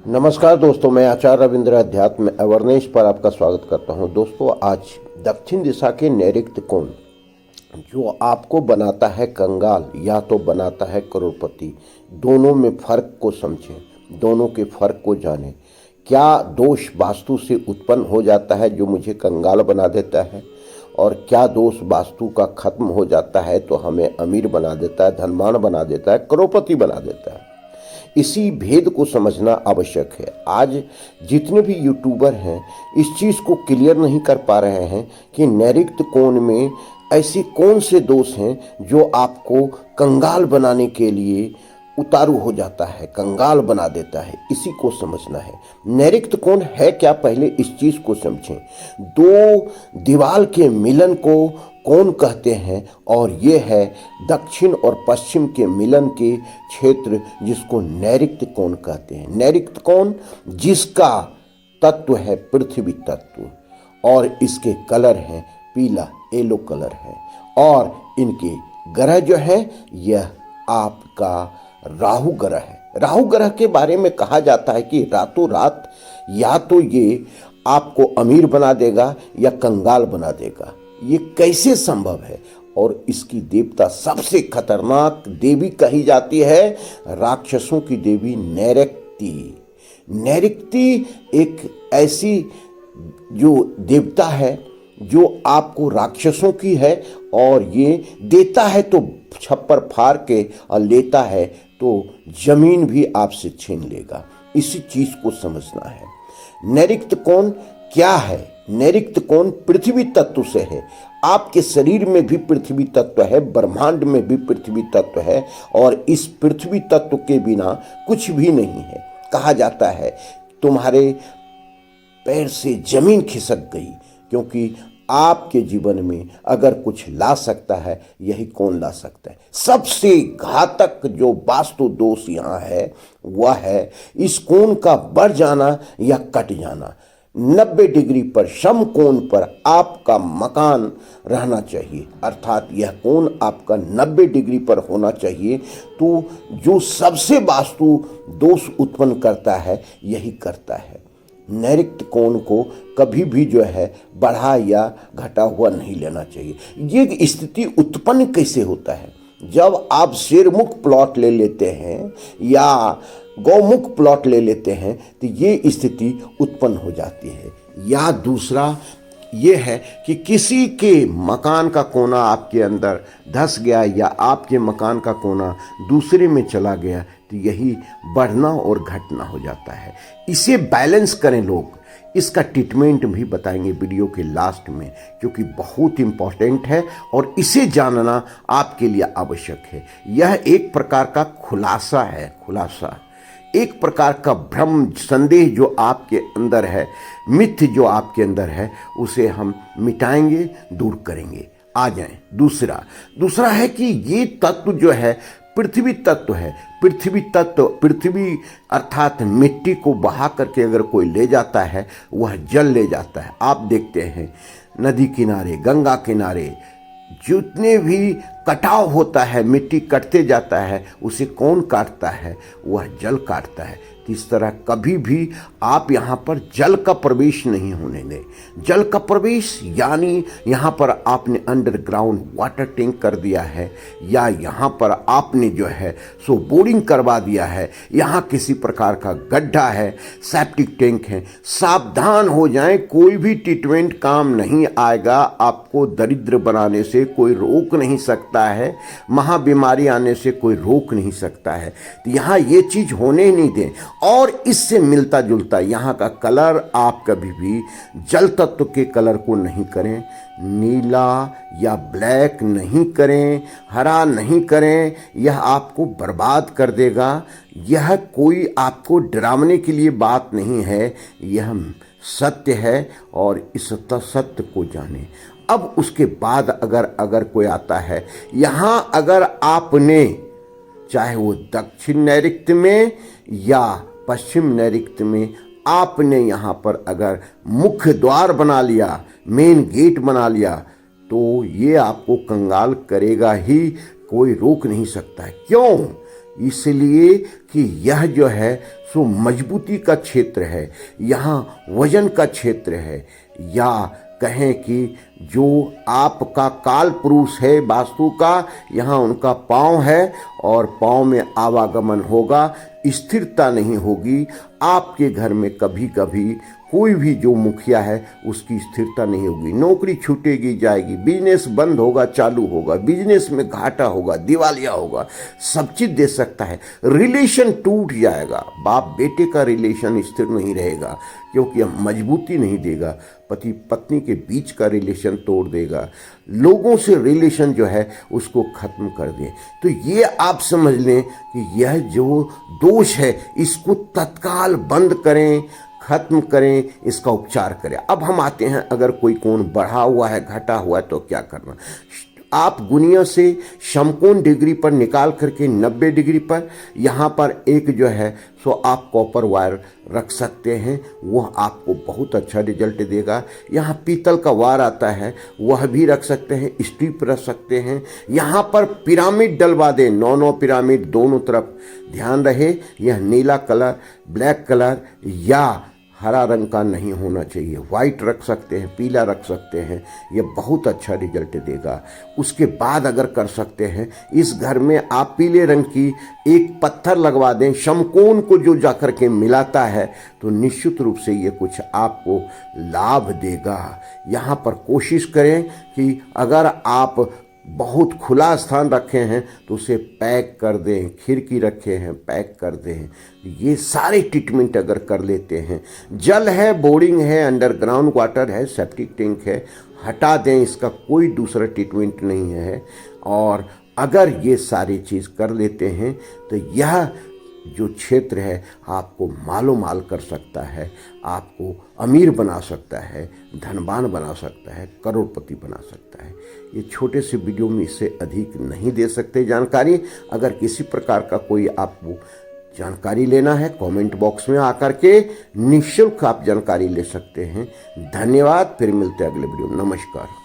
नमस्कार दोस्तों, मैं आचार्य रविंद्र अध्यात्म अवेयरनेस पर आपका स्वागत करता हूं। दोस्तों, आज दक्षिण दिशा के नैऋत्य कोण जो आपको बनाता है कंगाल या तो बनाता है करोड़पति, दोनों में फर्क को समझें, दोनों के फर्क को जानें। क्या दोष वास्तु से उत्पन्न हो जाता है जो मुझे कंगाल बना देता है, और क्या दोष वास्तु का खत्म हो जाता है तो हमें अमीर बना देता है, धनवान बना देता है, करोड़पति बना देता है। इसी भेद को समझना आवश्यक है। आज जितने भी यूट्यूबर हैं इस चीज़ को क्लियर नहीं कर पा रहे हैं कि नैऋत्य कोण में ऐसे कौन से दोष हैं जो आपको कंगाल बनाने के लिए उतारू हो जाता है, कंगाल बना देता है। इसी को समझना है। नैऋत्य कोण है क्या, पहले इस चीज़ को समझें। दो दीवार के मिलन को कोण कहते हैं, और ये है दक्षिण और पश्चिम के मिलन के क्षेत्र जिसको नैऋत्य कोण कहते हैं। नैऋत्य कोण जिसका तत्व है पृथ्वी तत्व, और इसके कलर हैं पीला, येलो कलर है, और इनके ग्रह जो है यह आपका राहु ग्रह है। राहु ग्रह के बारे में कहा जाता है कि रातों रात या तो ये आपको अमीर बना देगा या कंगाल बना देगा। ये कैसे संभव है? और इसकी देवता सबसे खतरनाक देवी कही जाती है, राक्षसों की देवी नैऋत्य। नैऋत्य एक ऐसी जो देवता है जो आपको राक्षसों की है, और ये देता है तो छप्पर फाड़ के, और लेता है तो जमीन भी आपसे छीन लेगा। इसी चीज को समझना है। नैऋत्य कोण क्या है? नैऋत्य कोण पृथ्वी तत्व से है। आपके शरीर में भी पृथ्वी तत्व है, ब्रह्मांड में भी पृथ्वी तत्व है, और इस पृथ्वी तत्व के बिना कुछ भी नहीं है। कहा जाता है तुम्हारे पैर से जमीन खिसक गई, क्योंकि आपके जीवन में अगर कुछ ला सकता है यही कोण ला सकता है। सबसे घातक जो वास्तु दोष यहाँ है वह है इस कोण का बढ़ जाना या कट जाना। 90 डिग्री पर समकोण पर आपका मकान रहना चाहिए, अर्थात यह कोण आपका 90 डिग्री पर होना चाहिए। तो जो सबसे वास्तु दोष उत्पन्न करता है यही करता है। नैऋत्य कोण को कभी भी जो है बढ़ा या घटा हुआ नहीं लेना चाहिए। ये स्थिति उत्पन्न कैसे होता है? जब आप शेरमुख प्लॉट ले लेते हैं या गौमुख प्लॉट ले लेते हैं तो ये स्थिति उत्पन्न हो जाती है। या दूसरा ये है कि किसी के मकान का कोना आपके अंदर धंस गया, या आपके मकान का कोना दूसरे में चला गया, तो यही बढ़ना और घटना हो जाता है। इसे बैलेंस करें लोग। इसका ट्रीटमेंट भी बताएंगे वीडियो के लास्ट में, क्योंकि बहुत इंपॉर्टेंट है और इसे जानना आपके लिए आवश्यक है। यह एक प्रकार का खुलासा है, खुलासा एक प्रकार का भ्रम संदेह जो आपके अंदर है, मिथ्य जो आपके अंदर है, उसे हम मिटाएंगे, दूर करेंगे। आ जाएं। दूसरा है कि ये तत्व जो है पृथ्वी तत्व है। पृथ्वी तत्व, पृथ्वी अर्थात मिट्टी को बहा करके अगर कोई ले जाता है वह जल ले जाता है। आप देखते हैं नदी किनारे, गंगा किनारे जितने भी कटाव होता है, मिट्टी कटते जाता है, उसे कौन काटता है? वह जल काटता है। इस तरह कभी भी आप यहाँ पर जल का प्रवेश नहीं होने दें। जल का प्रवेश यानी यहाँ पर आपने अंडरग्राउंड वाटर टैंक कर दिया है, या यहाँ पर आपने जो है सो बोरिंग करवा दिया है, यहाँ किसी प्रकार का गड्ढा है, सेप्टिक टैंक है, सावधान हो जाएं। कोई भी ट्रीटमेंट काम नहीं आएगा। आपको दरिद्र बनाने से कोई रोक नहीं सकता है, महाबीमारी आने से कोई रोक नहीं सकता है। तो यहाँ ये चीज़ होने ही नहीं दें। और इससे मिलता जुलता यहाँ का कलर आप कभी भी जल तत्व के कलर को नहीं करें। नीला या ब्लैक नहीं करें, हरा नहीं करें, यह आपको बर्बाद कर देगा। यह कोई आपको डरावने के लिए बात नहीं है, यह सत्य है, और इस सत्य को जानें। अब उसके बाद अगर कोई आता है यहाँ, अगर आपने चाहे वो दक्षिण नैऋत्य में या पश्चिम नैऋत्य में आपने यहाँ पर अगर मुख्य द्वार बना लिया, मेन गेट बना लिया, तो ये आपको कंगाल करेगा ही, कोई रोक नहीं सकता है। क्यों? इसलिए कि यह जो है सो मजबूती का क्षेत्र है, यहाँ वजन का क्षेत्र है, या कहें कि जो आपका काल पुरुष है वास्तु का, यहाँ उनका पाँव है और पाँव में आवागमन होगा, स्थिरता नहीं होगी। आपके घर में कभी कभी कोई भी जो मुखिया है उसकी स्थिरता नहीं होगी, नौकरी छूटेगी जाएगी, बिजनेस बंद होगा चालू होगा, बिजनेस में घाटा होगा, दिवालिया होगा, सब चीज़ दे सकता है। रिलेशन टूट जाएगा, बाप बेटे का रिलेशन स्थिर नहीं रहेगा क्योंकि यह मजबूती नहीं देगा, पति पत्नी के बीच का रिलेशन तोड़ देगा, लोगों से रिलेशन जो है उसको खत्म कर दे। तो ये आप समझ लें कि यह जो दोष है इसको तत्काल बंद करें, खत्म करें, इसका उपचार करें। अब हम आते हैं, अगर कोई कोण बढ़ा हुआ है, घटा हुआ है, तो क्या करना। आप गुनिया से समकोण डिग्री पर निकाल करके 90 डिग्री पर यहाँ पर एक जो है सो आप कॉपर वायर रख सकते हैं, वह आपको बहुत अच्छा रिजल्ट देगा। यहाँ पीतल का वायर आता है वह भी रख सकते हैं, स्ट्रिप रख सकते हैं। यहाँ पर पिरामिड डलवा दें, 9 पिरामिड दोनों तरफ। ध्यान रहे यह नीला कलर, ब्लैक कलर या हरा रंग का नहीं होना चाहिए, वाइट रख सकते हैं, पीला रख सकते हैं, ये बहुत अच्छा रिजल्ट देगा। उसके बाद अगर कर सकते हैं, इस घर में आप पीले रंग की एक पत्थर लगवा दें, समकोण को जो जाकर के मिलाता है, तो निश्चित रूप से ये कुछ आपको लाभ देगा। यहाँ पर कोशिश करें कि अगर आप बहुत खुला स्थान रखे हैं तो उसे पैक कर दें, खिड़की रखे हैं पैक कर दें। ये सारे ट्रीटमेंट अगर कर लेते हैं, जल है, बोरिंग है, अंडरग्राउंड वाटर है, सेप्टिक टैंक है, हटा दें, इसका कोई दूसरा ट्रीटमेंट नहीं है। और अगर ये सारी चीज़ कर लेते हैं तो यह जो क्षेत्र है आपको मालो माल कर सकता है, आपको अमीर बना सकता है, धनवान बना सकता है, करोड़पति बना सकता है। ये छोटे से वीडियो में इससे अधिक नहीं दे सकते जानकारी। अगर किसी प्रकार का कोई आपको जानकारी लेना है, कमेंट बॉक्स में आकर के निःशुल्क आप जानकारी ले सकते हैं। धन्यवाद, फिर मिलते हैं अगले वीडियो में। नमस्कार।